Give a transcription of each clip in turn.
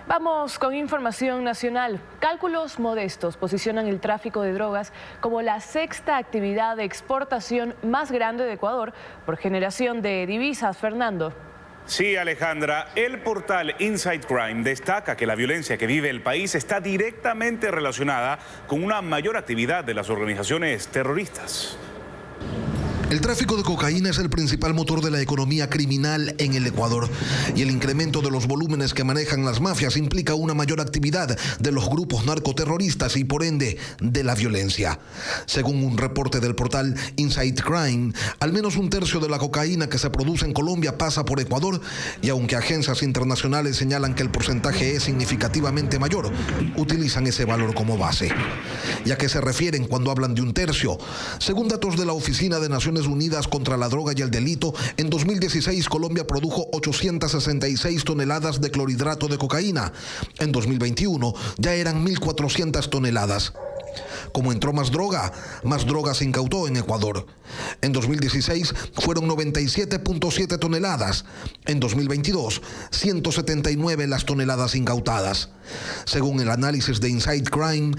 Vamos con información nacional. Cálculos modestos posicionan el tráfico de drogas como la sexta actividad de exportación más grande de Ecuador por generación de divisas. Fernando. Sí, Alejandra, el portal Inside Crime destaca que la violencia que vive el país está directamente relacionada con una mayor actividad de las organizaciones terroristas. El tráfico de cocaína es el principal motor de la economía criminal en el Ecuador y el incremento de los volúmenes que manejan las mafias implica una mayor actividad de los grupos narcoterroristas y por ende de la violencia. Según un reporte del portal Inside Crime, al menos un tercio de la cocaína que se produce en Colombia pasa por Ecuador y aunque agencias internacionales señalan que el porcentaje es significativamente mayor, utilizan ese valor como base. ¿Y a qué se refieren cuando hablan de un tercio? Según datos de la Oficina de Naciones Unidas contra la Droga y el Delito, en 2016 Colombia produjo 866 toneladas de clorhidrato de cocaína. En 2021 ya eran 1.400 toneladas. Como entró más droga se incautó en Ecuador. En 2016 fueron 97.7 toneladas. En 2022, 179 las toneladas incautadas. Según el análisis de Inside Crime,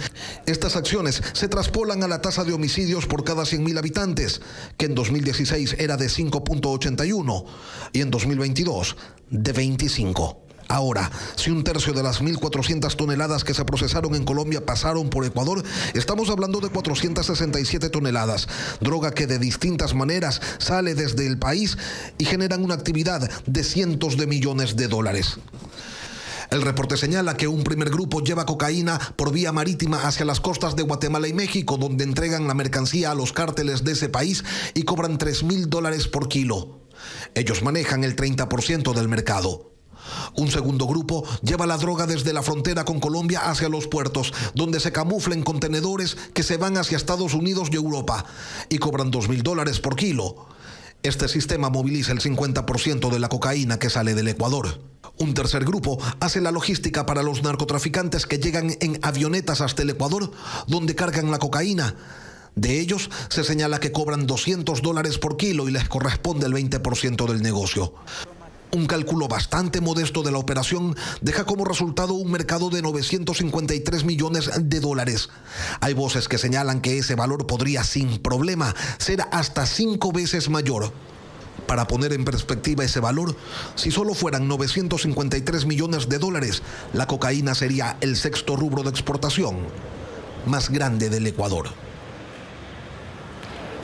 estas acciones se traspolan a la tasa de homicidios por cada 100.000 habitantes, que en 2016 era de 5.81 y en 2022 de 25. Ahora, si un tercio de las 1.400 toneladas que se procesaron en Colombia pasaron por Ecuador, estamos hablando de 467 toneladas, droga que de distintas maneras sale desde el país y generan una actividad de cientos de millones de dólares. El reporte señala que un primer grupo lleva cocaína por vía marítima hacia las costas de Guatemala y México, donde entregan la mercancía a los cárteles de ese país y cobran $3.000 por kilo. Ellos manejan el 30% del mercado. Un segundo grupo lleva la droga desde la frontera con Colombia hacia los puertos, donde se camufla en contenedores que se van hacia Estados Unidos y Europa y cobran $2.000 por kilo. Este sistema moviliza el 50% de la cocaína que sale del Ecuador. Un tercer grupo hace la logística para los narcotraficantes que llegan en avionetas hasta el Ecuador, donde cargan la cocaína. De ellos se señala que cobran $200 por kilo y les corresponde el 20% del negocio. Un cálculo bastante modesto de la operación deja como resultado un mercado de 953 millones de dólares. Hay voces que señalan que ese valor podría sin problema ser hasta 5 veces mayor. Para poner en perspectiva ese valor, si solo fueran 953 millones de dólares, la cocaína sería el sexto rubro de exportación más grande del Ecuador.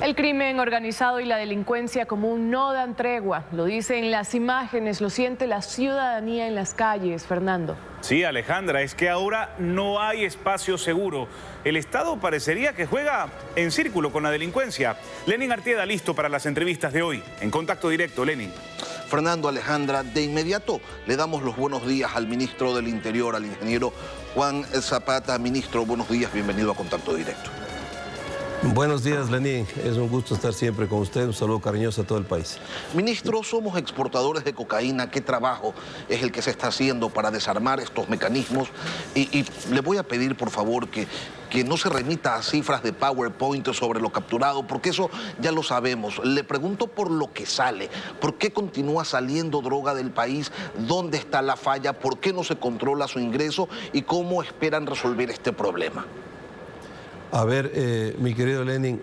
El crimen organizado y la delincuencia común no dan tregua. Lo dicen las imágenes, lo siente la ciudadanía en las calles. Fernando. Sí, Alejandra, es que ahora no hay espacio seguro. El Estado parecería que juega en círculo con la delincuencia. Lenin Artieda, listo para las entrevistas de hoy. En contacto directo, Lenin. Fernando, Alejandra, de inmediato le damos los buenos días al ministro del Interior, al ingeniero Juan Zapata. Ministro, buenos días, bienvenido a Contacto Directo. Buenos días, Lenín. Es un gusto estar siempre con usted. Un saludo cariñoso a todo el país. Ministro, somos exportadores de cocaína. ¿Qué trabajo es el que se está haciendo para desarmar estos mecanismos? Y le voy a pedir, por favor, que no se remita a cifras de PowerPoint sobre lo capturado, porque eso ya lo sabemos. Le pregunto por lo que sale. ¿Por qué continúa saliendo droga del país? ¿Dónde está la falla? ¿Por qué no se controla su ingreso? ¿Y cómo esperan resolver este problema? A ver, mi querido Lenin,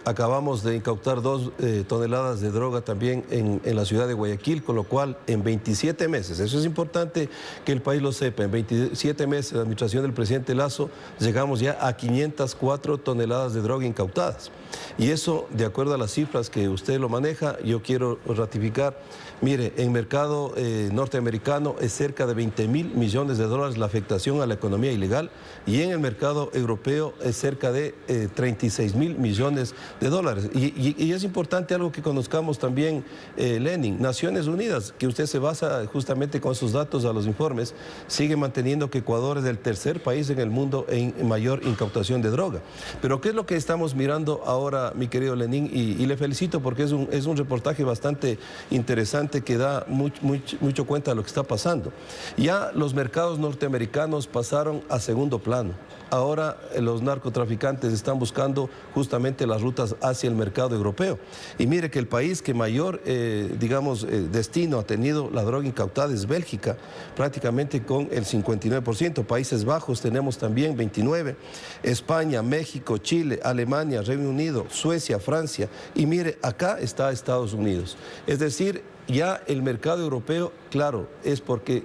acabamos de incautar 2 toneladas de droga también en la ciudad de Guayaquil, con lo cual en 27 meses, eso es importante que el país lo sepa, en 27 meses de la administración del presidente Lazo llegamos ya a 504 toneladas de droga incautadas. Y eso, de acuerdo a las cifras que usted lo maneja, yo quiero ratificar. Mire, en mercado norteamericano es cerca de $20.000 millones la afectación a la economía ilegal y en el mercado europeo es cerca de 36.000 millones de dólares. Y es importante algo que conozcamos también, Lenin. Naciones Unidas, que usted se basa justamente con sus datos a los informes, sigue manteniendo que Ecuador es el tercer país en el mundo en mayor incautación de droga. Pero ¿qué es lo que estamos mirando ahora, mi querido Lenin? Y le felicito porque es un reportaje bastante interesante que da mucho cuenta de lo que está pasando. Ya los mercados norteamericanos pasaron a segundo plano. ahora los narcotraficantes están buscando justamente las rutas hacia el mercado europeo. Y mire que el país que mayor, destino ha tenido la droga incautada es Bélgica, prácticamente con el 59%. Países Bajos tenemos también 29%, España, México, Chile, Alemania, Reino Unido, Suecia, Francia. Y mire, acá está Estados Unidos. Es decir, ya el mercado europeo, claro, es porque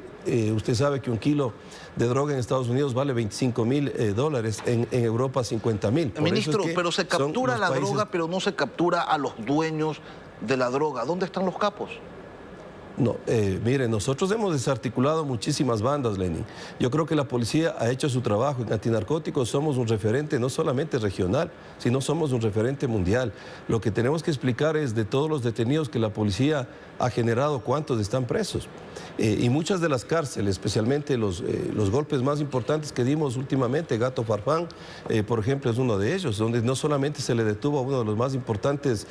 usted sabe que un kilo de droga en Estados Unidos vale $25.000, en Europa $50.000. Ministro, pero se captura la droga, pero no se captura a los dueños de la droga. ¿Dónde están los capos? No, mire, nosotros hemos desarticulado muchísimas bandas, Lenin. Yo creo que la policía ha hecho su trabajo. En antinarcóticos somos un referente no solamente regional, sino somos un referente mundial. Lo que tenemos que explicar es de todos los detenidos que la policía ha generado, cuántos están presos. Y muchas de las cárceles, especialmente los golpes más importantes que dimos últimamente, Gato Farfán, por ejemplo, es uno de ellos, donde no solamente se le detuvo a uno de los más importantes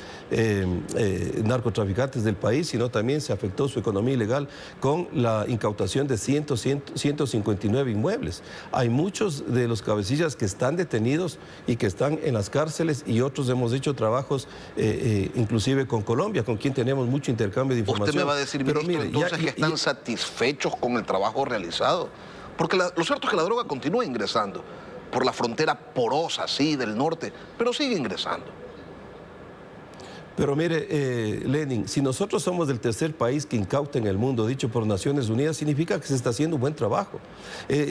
narcotraficantes del país, sino también se afectó su economía ilegal con la incautación de 159 inmuebles. Hay muchos de los cabecillas que están detenidos y que están en las cárceles, y otros hemos hecho trabajos inclusive con Colombia, con quien tenemos mucho intercambio de información. Usted me va a decir, ministro, mire, entonces que están satisfechos con el trabajo realizado. Porque lo cierto es que la droga continúa ingresando por la frontera porosa, sí, del norte, pero sigue ingresando. Pero mire, Lenin, si nosotros somos el tercer país que incauta en el mundo, dicho por Naciones Unidas, significa que se está haciendo un buen trabajo.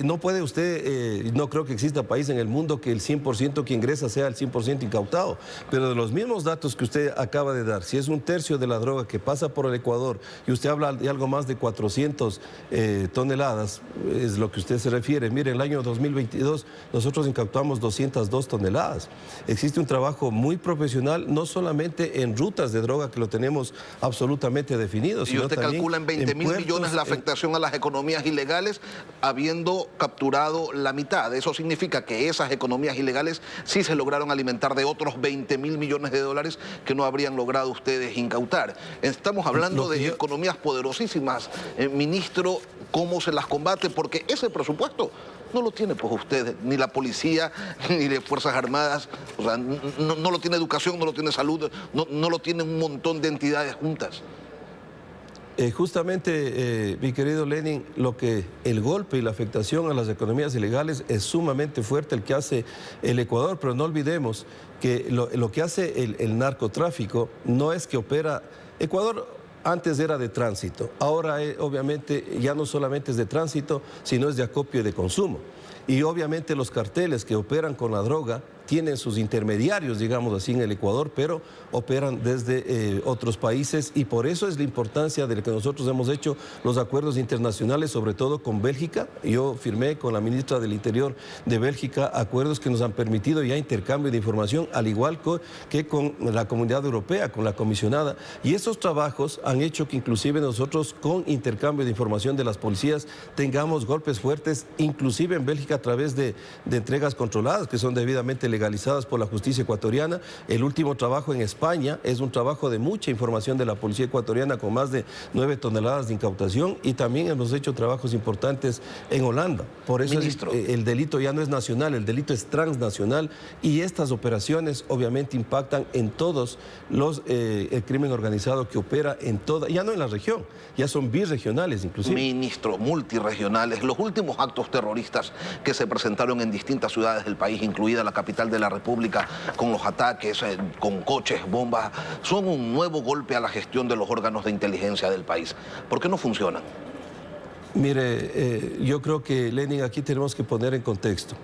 No puede usted, no creo que exista país en el mundo que el 100% que ingresa sea el 100% incautado, pero de los mismos datos que usted acaba de dar, si es un tercio de la droga que pasa por el Ecuador y usted habla de algo más de 400 toneladas, es lo que usted se refiere. Mire, en el año 2022 nosotros incautamos 202 toneladas. Existe un trabajo muy profesional, no solamente en rutas de droga, que lo tenemos absolutamente definido. Y usted calcula en 20.000 millones la afectación a las economías ilegales, habiendo capturado la mitad. Eso significa que esas economías ilegales sí se lograron alimentar de otros 20.000 millones de dólares que no habrían logrado ustedes incautar. Estamos hablando de economías poderosísimas. Ministro, ¿cómo se las combate? Porque ese presupuesto no lo tiene pues ustedes, ni la policía, ni de Fuerzas Armadas, o sea, no lo tiene educación, no lo tiene salud, no lo tienen un montón de entidades juntas. Justamente, mi querido Lenin, el golpe y la afectación a las economías ilegales es sumamente fuerte el que hace el Ecuador, pero no olvidemos que lo que hace el narcotráfico no es que opera. Ecuador antes era de tránsito, ahora obviamente ya no solamente es de tránsito, sino es de acopio y de consumo. Y obviamente los carteles que operan con la droga tienen sus intermediarios, digamos así, en el Ecuador, pero operan desde otros países, y por eso es la importancia de que nosotros hemos hecho los acuerdos internacionales, sobre todo con Bélgica. Yo firmé con la ministra del Interior de Bélgica acuerdos que nos han permitido ya intercambio de información, al igual que con la Comunidad Europea, con la comisionada, y esos trabajos han hecho que inclusive nosotros, con intercambio de información de las policías, tengamos golpes fuertes, inclusive en Bélgica, a través de entregas controladas que son debidamente legalizadas por la justicia ecuatoriana. El último trabajo en España es un trabajo de mucha información de la policía ecuatoriana, con más de 9 toneladas de incautación, y también hemos hecho trabajos importantes en Holanda. Por eso el delito ya no es nacional, el delito es transnacional, y estas operaciones obviamente impactan en todos el crimen organizado que opera en toda, ya no en la región, ya son birregionales inclusive. Ministro, multirregionales. Los últimos actos terroristas que se presentaron en distintas ciudades del país, incluida la capital de la República, con los ataques con coches, bombas, son un nuevo golpe a la gestión de los órganos de inteligencia del país. ¿Por qué no funcionan? Mire, yo creo que, Lenin, aquí tenemos que poner en contexto.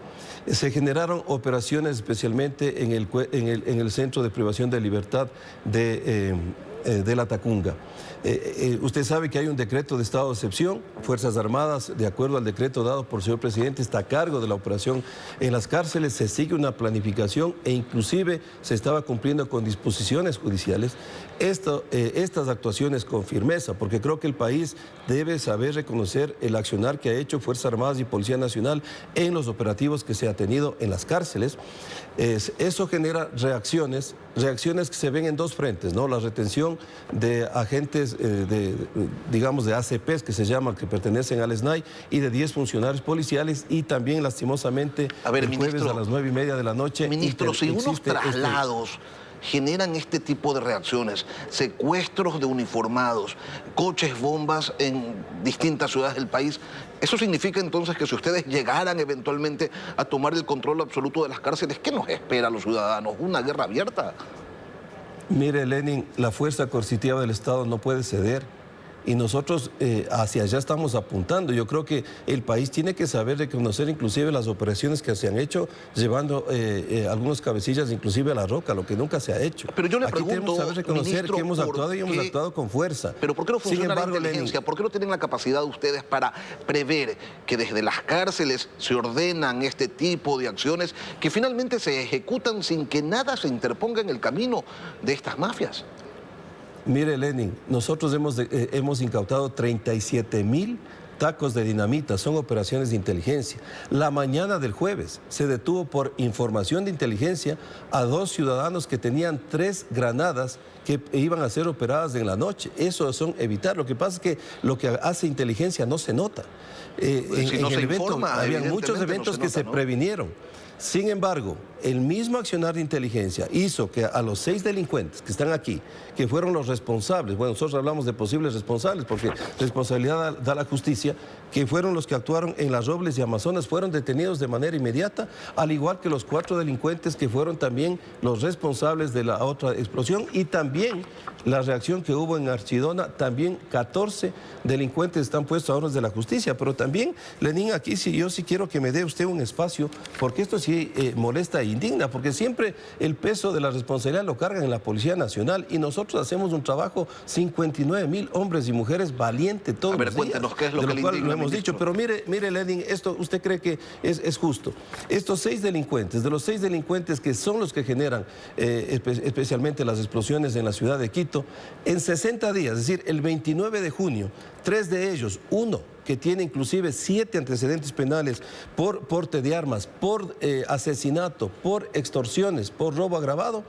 Se generaron operaciones especialmente en el Centro de Privación de Libertad de La Tacunga. Usted sabe que hay un decreto de estado de excepción. Fuerzas Armadas, de acuerdo al decreto dado por el señor presidente, está a cargo de la operación en las cárceles. Se sigue una planificación e inclusive se estaba cumpliendo con disposiciones judiciales estas actuaciones con firmeza, porque creo que el país debe saber reconocer el accionar que ha hecho Fuerzas Armadas y Policía Nacional en los operativos que se ha tenido en las cárceles. Eso genera reacciones que se ven en dos frentes, ¿no? La retención información de agentes, digamos, de ACPs, que se llaman, que pertenecen al SNAI, y de 10 funcionarios policiales, y también, lastimosamente, el jueves a las 9:30 de la noche... Ministro, si unos traslados generan este tipo de reacciones, secuestros de uniformados, coches bombas en distintas ciudades del país, ¿eso significa entonces que si ustedes llegaran eventualmente a tomar el control absoluto de las cárceles, qué nos espera a los ciudadanos? ¿Una guerra abierta? Mire, Lenin, la fuerza coercitiva del Estado no puede ceder. Y nosotros hacia allá estamos apuntando. Yo creo que el país tiene que saber reconocer inclusive las operaciones que se han hecho, llevando algunos cabecillas inclusive a la roca, lo que nunca se ha hecho. Pero yo le pregunto, aquí tenemos que saber reconocer, ministro, que hemos actuado y hemos actuado con fuerza. Pero ¿por qué no funciona la inteligencia? ¿Por qué no tienen la capacidad ustedes para prever que desde las cárceles se ordenan este tipo de acciones que finalmente se ejecutan sin que nada se interponga en el camino de estas mafias? Mire, Lenin, nosotros hemos incautado 37.000 tacos de dinamita, son operaciones de inteligencia. La mañana del jueves se detuvo por información de inteligencia a 2 ciudadanos que tenían 3 granadas que iban a ser operadas en la noche. Eso son evitar. Lo que pasa es que lo que hace inteligencia no se nota. Había muchos eventos que se previnieron. Sin embargo, el mismo accionar de inteligencia hizo que a los 6 delincuentes que están aquí, que fueron los responsables, bueno, nosotros hablamos de posibles responsables porque responsabilidad da la justicia, que fueron los que actuaron en Las Robles y Amazonas, fueron detenidos de manera inmediata, al igual que los 4 delincuentes que fueron también los responsables de la otra explosión, y también la reacción que hubo en Archidona, también 14 delincuentes están puestos a órdenes de la justicia. Pero también, Lenin, aquí yo sí quiero que me dé usted un espacio, porque esto sí molesta e indigna, porque siempre el peso de la responsabilidad lo cargan en la Policía Nacional, y nosotros hacemos un trabajo, 59.000 hombres y mujeres valientes todos los días. Cuéntenos qué es lo que le indigna, lo hemos dicho. Pero mire, Lenin, esto usted cree que es justo. Estos 6 delincuentes, de los 6 delincuentes que son los que generan especialmente las explosiones en la ciudad de Quito, en 60 días, es decir, el 29 de junio, 3 de ellos, uno que tiene inclusive 7 antecedentes penales por porte de armas, por asesinato, por extorsiones, por robo agravado,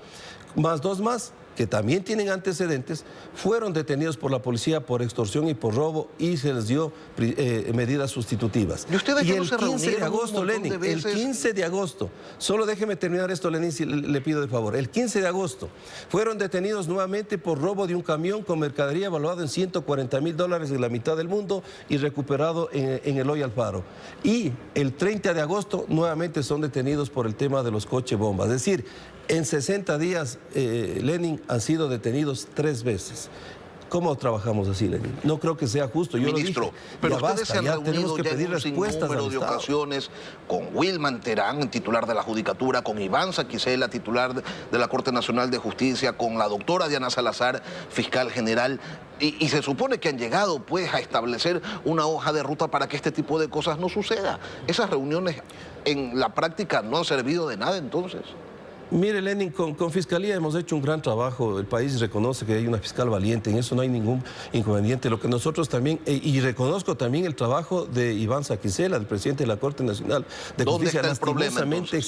más 2 más, que también tienen antecedentes, fueron detenidos por la policía por extorsión y por robo, y se les dio medidas sustitutivas. Y el 15 de agosto, Lenin, el 15 de agosto, solo déjeme terminar esto, Lenin, si le pido de favor. El 15 de agosto fueron detenidos nuevamente por robo de un camión con mercadería evaluado en $140.000 en la mitad del mundo y recuperado en Eloy Alfaro. Y el 30 de agosto nuevamente son detenidos por el tema de los coches bombas. Es decir, en 60 días, Lenin, han sido detenidos 3 veces. ¿Cómo trabajamos así, Lenin? No creo que sea justo. Yo Ministro, lo dije, pero ustedes basta, se han ya reunido tenemos que pedir respuestas al de Estado. ocasiones con Wilman Terán, titular de la Judicatura, con Iván Saquicela, titular de la Corte Nacional de Justicia, con la doctora Diana Salazar, fiscal general, y se supone que han llegado pues a establecer una hoja de ruta para que este tipo de cosas no suceda. Esas reuniones en la práctica no han servido de nada entonces. Mire, Lenin, con Fiscalía hemos hecho un gran trabajo. El país reconoce que hay una fiscal valiente, en eso no hay ningún inconveniente. Lo que nosotros también, y reconozco también el trabajo de Iván Saquicela, del presidente de la Corte Nacional de Justicia. Lastimosamente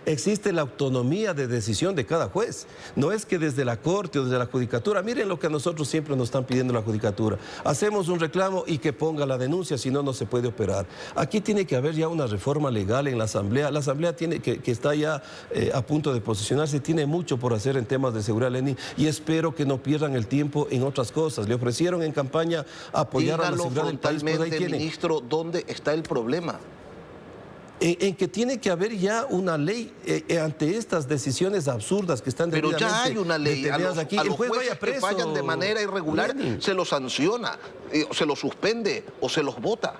existe la autonomía de decisión de cada juez. No es que desde la Corte o desde la Judicatura, miren lo que a nosotros siempre nos están pidiendo la Judicatura. Hacemos un reclamo y que ponga la denuncia, si no, no se puede operar. Aquí tiene que haber ya una reforma legal en la Asamblea. La Asamblea tiene que está ya a punto de posicionarse, tiene mucho por hacer en temas de seguridad, Lenin, y espero que no pierdan el tiempo en otras cosas. Le ofrecieron en campaña apoyar a la seguridad del país, pues ahí tiene. Ministro, ¿dónde está el problema? En que tiene que haber ya una ley ante estas decisiones absurdas que están debidamente. Pero ya hay una ley. A los jueces que fallan de manera irregular, Lenin, se los sanciona, se los suspende o se los vota.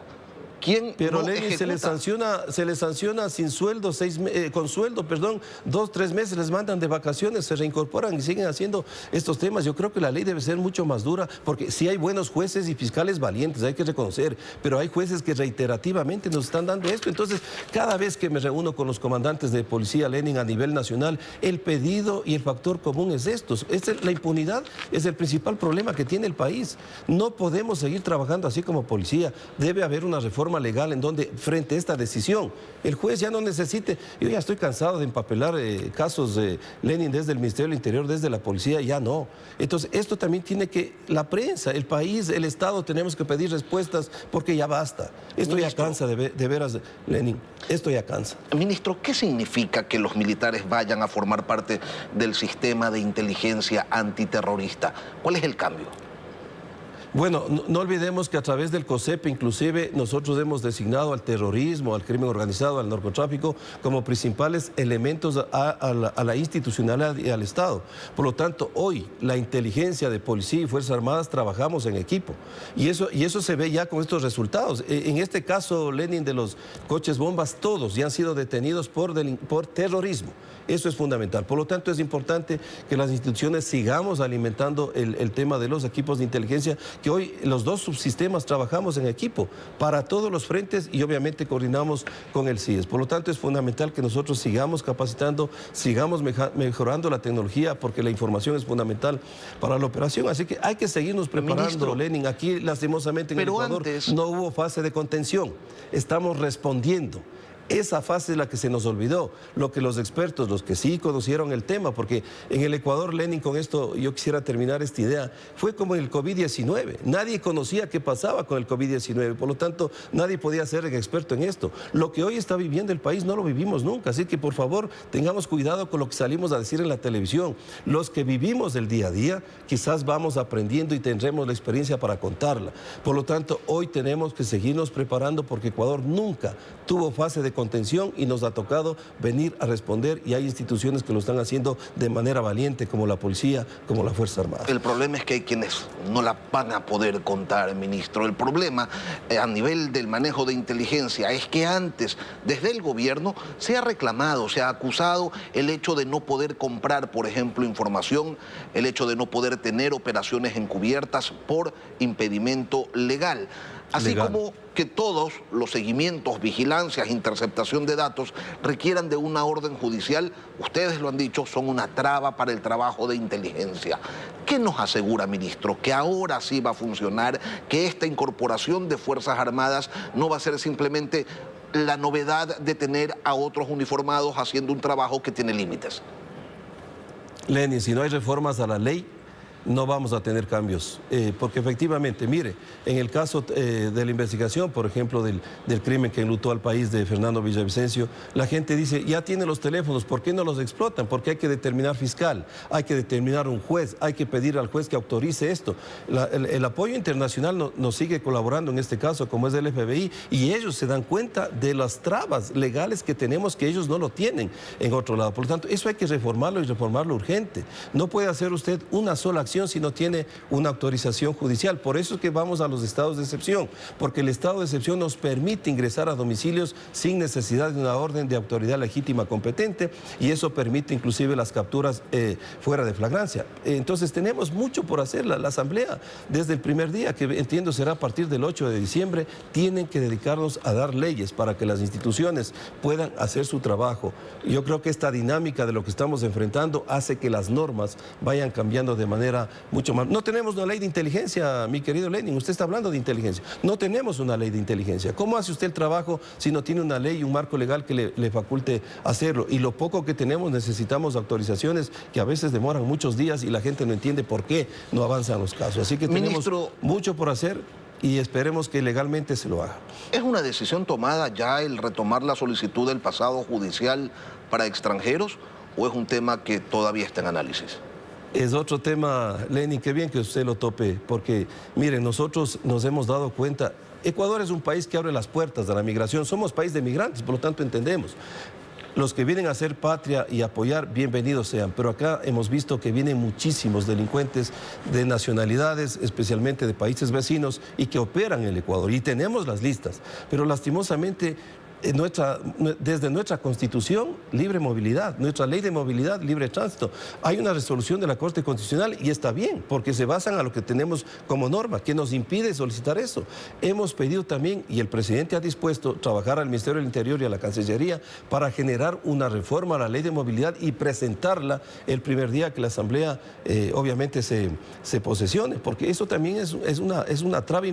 Pero no, Lenin, se les sanciona sin sueldo, con sueldo, 2, 3 meses les mandan de vacaciones, se reincorporan y siguen haciendo estos temas. Yo creo que la ley debe ser mucho más dura, porque sí hay buenos jueces y fiscales valientes, hay que reconocer, pero hay jueces que reiterativamente nos están dando esto. Entonces, cada vez que me reúno con los comandantes de policía, Lenin, a nivel nacional, el pedido y el factor común es esto. La impunidad es el principal problema que tiene el país. No podemos seguir trabajando así como policía. Debe haber una reforma forma legal en donde frente a esta decisión el juez ya no necesite, yo ya estoy cansado de empapelar casos de Lenin desde el Ministerio del Interior, desde la policía, ya no. Entonces esto también tiene que, la prensa, el país, el Estado, tenemos que pedir respuestas porque ya basta. Esto ya cansa de veras, Lenin, esto ya cansa. Ministro, ¿qué significa que los militares vayan a formar parte del sistema de inteligencia antiterrorista? ¿Cuál es el cambio? Bueno, no olvidemos que a través del COSEP inclusive nosotros hemos designado al terrorismo, al crimen organizado, al narcotráfico como principales elementos a la institucionalidad y al Estado. Por lo tanto, hoy la inteligencia de policía y Fuerzas Armadas trabajamos en equipo y eso se ve ya con estos resultados. En este caso, Lenin, de los coches bombas, todos ya han sido detenidos por terrorismo. Eso es fundamental. Por lo tanto, es importante que las instituciones sigamos alimentando el tema de los equipos de inteligencia, que hoy los dos subsistemas trabajamos en equipo para todos los frentes y obviamente coordinamos con el CIES. Por lo tanto, es fundamental que nosotros sigamos capacitando, sigamos mejorando la tecnología, porque la información es fundamental para la operación. Así que hay que seguirnos preparando, Ministro, Lenin. Aquí, lastimosamente, en el Ecuador no hubo fase de contención. Estamos respondiendo. Esa fase es la que se nos olvidó, lo que los expertos, los que sí conocieron el tema, porque en el Ecuador, Lenin, con esto yo quisiera terminar esta idea, fue como el COVID-19, nadie conocía qué pasaba con el COVID-19, por lo tanto nadie podía ser experto en esto. Lo que hoy está viviendo el país no lo vivimos nunca, así que por favor tengamos cuidado con lo que salimos a decir en la televisión. Los que vivimos el día a día quizás vamos aprendiendo y tendremos la experiencia para contarla. Por lo tanto, hoy tenemos que seguirnos preparando, porque Ecuador nunca tuvo fase de contención y nos ha tocado venir a responder, y hay instituciones que lo están haciendo de manera valiente, como la policía, como la Fuerza Armada. El problema es que hay quienes no la van a poder contar, ministro. El problema a nivel del manejo de inteligencia es que antes, desde el gobierno, se ha reclamado, se ha acusado el hecho de no poder comprar, por ejemplo, información, el hecho de no poder tener operaciones encubiertas por impedimento legal. Así como que todos los seguimientos, vigilancias, interceptación de datos requieran de una orden judicial, ustedes lo han dicho, son una traba para el trabajo de inteligencia. ¿Qué nos asegura, ministro, que ahora sí va a funcionar, que esta incorporación de Fuerzas Armadas no va a ser simplemente la novedad de tener a otros uniformados haciendo un trabajo que tiene límites? Lenin, si no hay reformas a la ley, no vamos a tener cambios, porque efectivamente, mire, en el caso de la investigación, por ejemplo, del crimen que enlutó al país de Fernando Villavicencio, la gente dice, ya tienen los teléfonos, ¿por qué no los explotan? Porque hay que determinar fiscal, hay que determinar un juez, hay que pedir al juez que autorice esto. El apoyo internacional nos sigue colaborando en este caso, como es el FBI, y ellos se dan cuenta de las trabas legales que tenemos, que ellos no lo tienen en otro lado. Por lo tanto, eso hay que reformarlo, y reformarlo urgente. No puede hacer usted una sola acción si no tiene una autorización judicial. Por eso es que vamos a los estados de excepción, porque el estado de excepción nos permite ingresar a domicilios sin necesidad de una orden de autoridad legítima competente, y eso permite inclusive las capturas fuera de flagrancia. Entonces tenemos mucho por hacer. La Asamblea, desde el primer día, que entiendo será a partir del 8 de diciembre, tienen que dedicarnos a dar leyes para que las instituciones puedan hacer su trabajo. Yo creo que esta dinámica de lo que estamos enfrentando hace que las normas vayan cambiando de manera mucho más. No tenemos una ley de inteligencia, mi querido Lenin, usted está hablando de inteligencia. No tenemos una ley de inteligencia. ¿Cómo hace usted el trabajo si no tiene una ley y un marco legal que le faculte hacerlo? Y lo poco que tenemos, necesitamos autorizaciones que a veces demoran muchos días y la gente no entiende por qué no avanzan los casos. Así que tenemos mucho por hacer y esperemos que legalmente se lo haga. ¿Es una decisión tomada ya el retomar la solicitud del pasado judicial para extranjeros, o es un tema que todavía está en análisis? Es otro tema, Lenin, qué bien que usted lo tope, porque miren, nosotros nos hemos dado cuenta, Ecuador es un país que abre las puertas de la migración, somos país de migrantes, por lo tanto entendemos. Los que vienen a hacer patria y apoyar, bienvenidos sean, pero acá hemos visto que vienen muchísimos delincuentes de nacionalidades, especialmente de países vecinos, y que operan en el Ecuador, y tenemos las listas, pero lastimosamente desde nuestra Constitución, libre movilidad, nuestra ley de movilidad, libre tránsito. Hay una resolución de la Corte Constitucional y está bien, porque se basan a lo que tenemos como norma, que nos impide solicitar eso. Hemos pedido también, y el presidente ha dispuesto trabajar al Ministerio del Interior y a la Cancillería para generar una reforma a la ley de movilidad y presentarla el primer día que la Asamblea obviamente se posesione, porque eso también es una traba.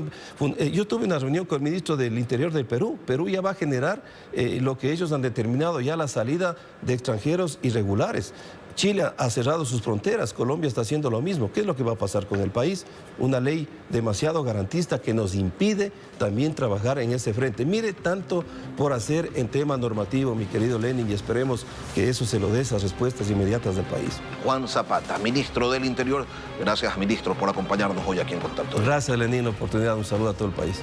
Yo tuve una reunión con el ministro del Interior del Perú. Perú ya va a generar lo que ellos han determinado ya la salida de extranjeros irregulares. Chile ha cerrado sus fronteras, Colombia está haciendo lo mismo. ¿Qué es lo que va a pasar con el país? Una ley demasiado garantista que nos impide también trabajar en ese frente. Mire, tanto por hacer en tema normativo, mi querido Lenin, y esperemos que eso se lo dé esas respuestas inmediatas del país. Juan Zapata, ministro del Interior. Gracias, ministro, por acompañarnos hoy aquí en Contacto. Gracias, Lenin, la oportunidad. Un saludo a todo el país.